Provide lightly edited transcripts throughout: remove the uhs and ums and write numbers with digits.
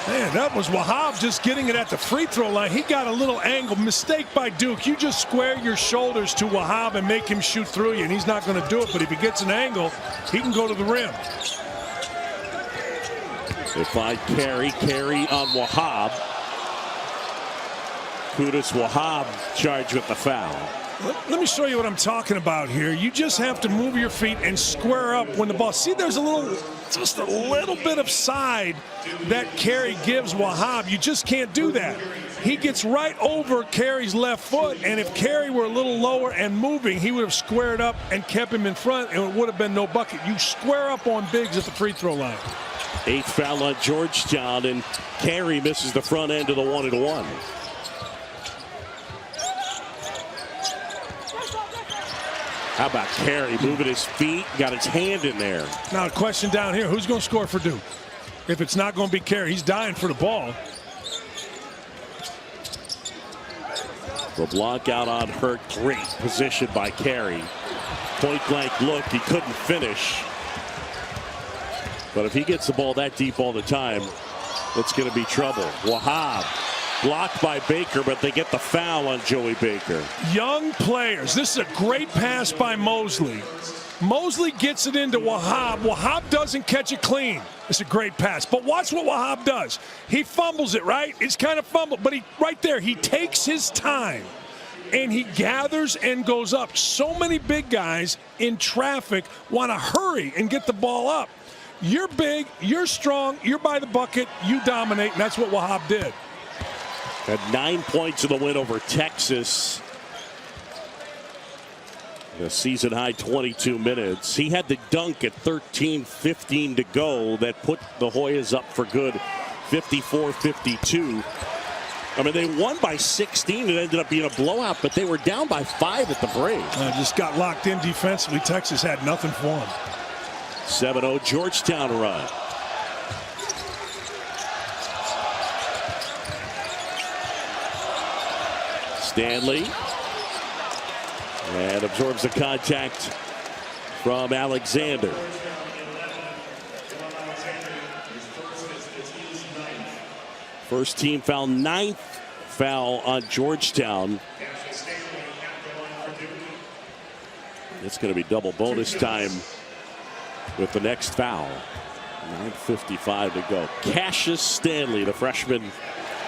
Man, that was Wahab just getting it at the free throw line. He got a little angle. Mistake by Duke. You just square your shoulders to Wahab and make him shoot through you, and he's not going to do it. But if he gets an angle, he can go to the rim. They find Carey on Wahab. Kudus Wahab charged with the foul. Let me show you what I'm talking about here. You just have to move your feet and square up when the ball. See, there's just a little bit of side that Carey gives Wahab. You just can't do that. He gets right over Carey's left foot, and if Carey were a little lower and moving, he would have squared up and kept him in front, and it would have been no bucket. You square up on bigs at the free throw line. 8th foul on Georgetown, and Carey misses the front end of the 1-and-1. How about Carey moving his feet, got his hand in there. Now, a question down here, who's going to score for Duke? If it's not going to be Carey, he's dying for the ball. LeBlanc out on Hurt, great position by Carey. Point blank look, he couldn't finish. But if he gets the ball that deep all the time, it's going to be trouble. Wahab blocked by Baker, but they get the foul on Joey Baker. Young players. This is a great pass by Mosley. Mosley gets it into Wahab. Wahab doesn't catch it clean. It's a great pass. But watch what Wahab does. He fumbles it, right? It's kind of fumbled, but right there, he takes his time and he gathers and goes up. So many big guys in traffic want to hurry and get the ball up. You're big, you're strong, you're by the bucket, you dominate, and that's what Wahab did. Had 9 points in the win over Texas. The season high 22 minutes. He had the dunk at 13:15 to go that put the Hoyas up for good, 54-52. I mean, they won by 16. It ended up being a blowout, but they were down by 5 at the break. Just got locked in defensively. Texas had nothing for them. 7-0 Georgetown run. Stanley. And absorbs the contact from Alexander. First team foul, 9th foul on Georgetown. It's going to be double bonus time with the next foul. 9:55 to go. Cassius Stanley, the freshman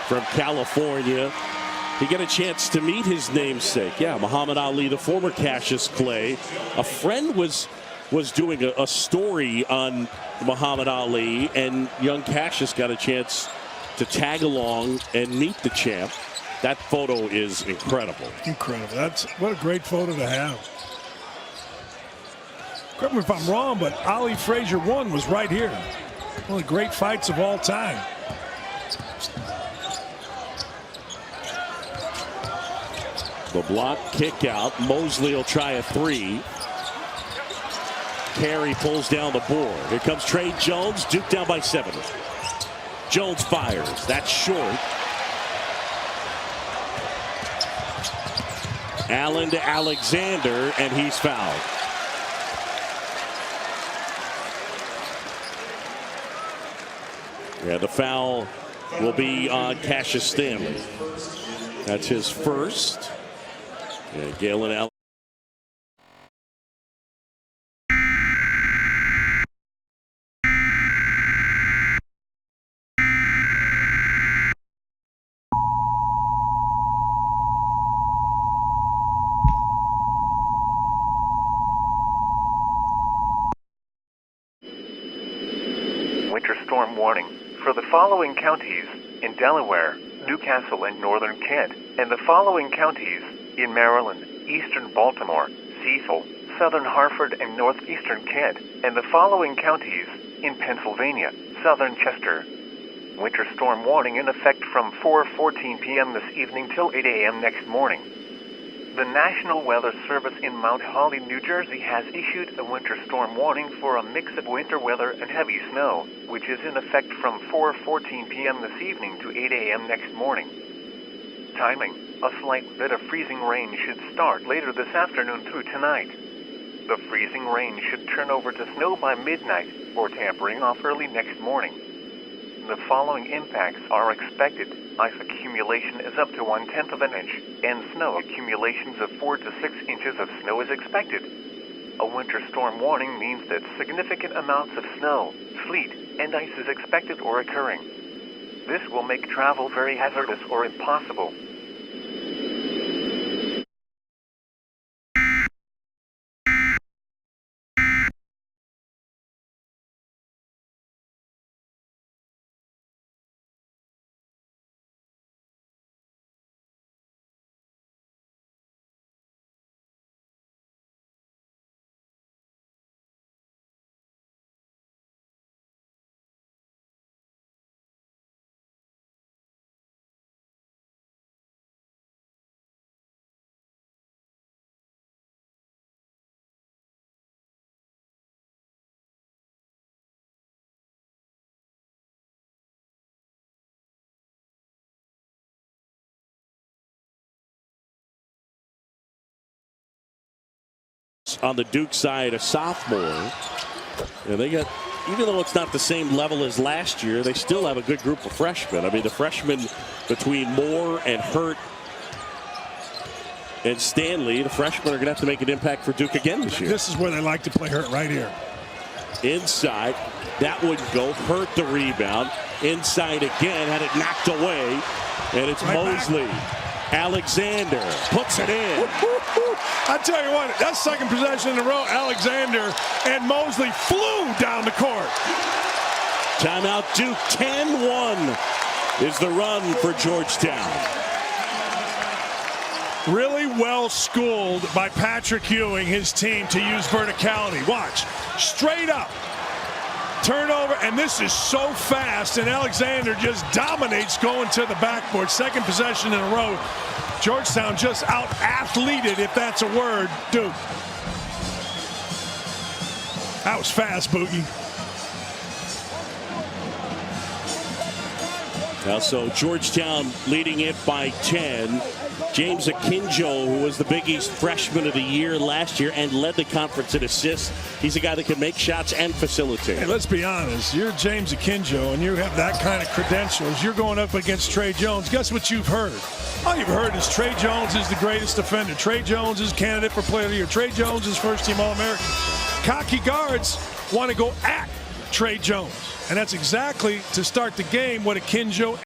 from California. He got a chance to meet his namesake. Yeah, Muhammad Ali, the former Cassius Clay. A friend was doing a story on Muhammad Ali, and young Cassius got a chance to tag along and meet the champ. That photo is incredible. Incredible. What a great photo to have. Correct me if I'm wrong, but Ali Frazier 1 was right here. One of the great fights of all time. The block kick out. Mosley will try a 3. Carey pulls down the board. Here comes Trey Jones. Duke down by 7. Jones fires. That's short. Allen to Alexander, and he's fouled. Yeah, the foul will be on Cassius Stanley. That's his first. Yeah, Galen Allen. Winter storm warning for the following counties in Delaware, Newcastle, and northern Kent, and the following counties in Maryland, eastern Baltimore, Cecil, southern Hartford, and northeastern Kent, and the following counties in Pennsylvania, southern Chester. Winter storm warning in effect from 4:14 p.m. this evening till 8 a.m. next morning. The National Weather Service in Mount Holly, New Jersey has issued a winter storm warning for a mix of winter weather and heavy snow, which is in effect from 4:14 p.m. this evening to 8 a.m. next morning. Timing: a slight bit of freezing rain should start later this afternoon through tonight. The freezing rain should turn over to snow by midnight or tapering off early next morning. the following impacts are expected. Ice accumulation is up to 1/10 of an inch, and snow accumulations of 4 to 6 inches of snow is expected. A winter storm warning means that significant amounts of snow, sleet, and ice is expected or occurring. This will make travel very hazardous or impossible. On the Duke side, a sophomore. And they got, even though it's not the same level as last year, they still have a good group of freshmen. I mean, the freshmen between Moore and Hurt and Stanley, the freshmen are going to have to make an impact for Duke again this year. This is where they like to play Hurt, right here. Inside, that would go. Hurt the rebound. Inside again, had it knocked away. And it's right Mosley. Back. Alexander puts it in. I tell you what, that's second possession in a row. Alexander and Mosley flew down the court. Timeout Duke. 10-1 is the run for Georgetown. Really well schooled by Patrick Ewing, his team, to use verticality. Watch, straight up. Turnover, and this is so fast, and Alexander just dominates going to the backboard. Second possession in a row. Georgetown just out-athleted, if that's a word, Duke. That was fast, Boogie. Now, so Georgetown leading it by 10. James Akinjo, who was the Big East Freshman of the Year last year and led the conference in assists. He's a guy that can make shots and facilitate. Hey, let's be honest. You're James Akinjo, and you have that kind of credentials. You're going up against Trey Jones. Guess what you've heard? All you've heard is Trey Jones is the greatest defender. Trey Jones is candidate for Player of the Year. Trey Jones is first-team All-American. Cocky guards want to go at Trey Jones, and that's exactly, to start the game, what Akinjo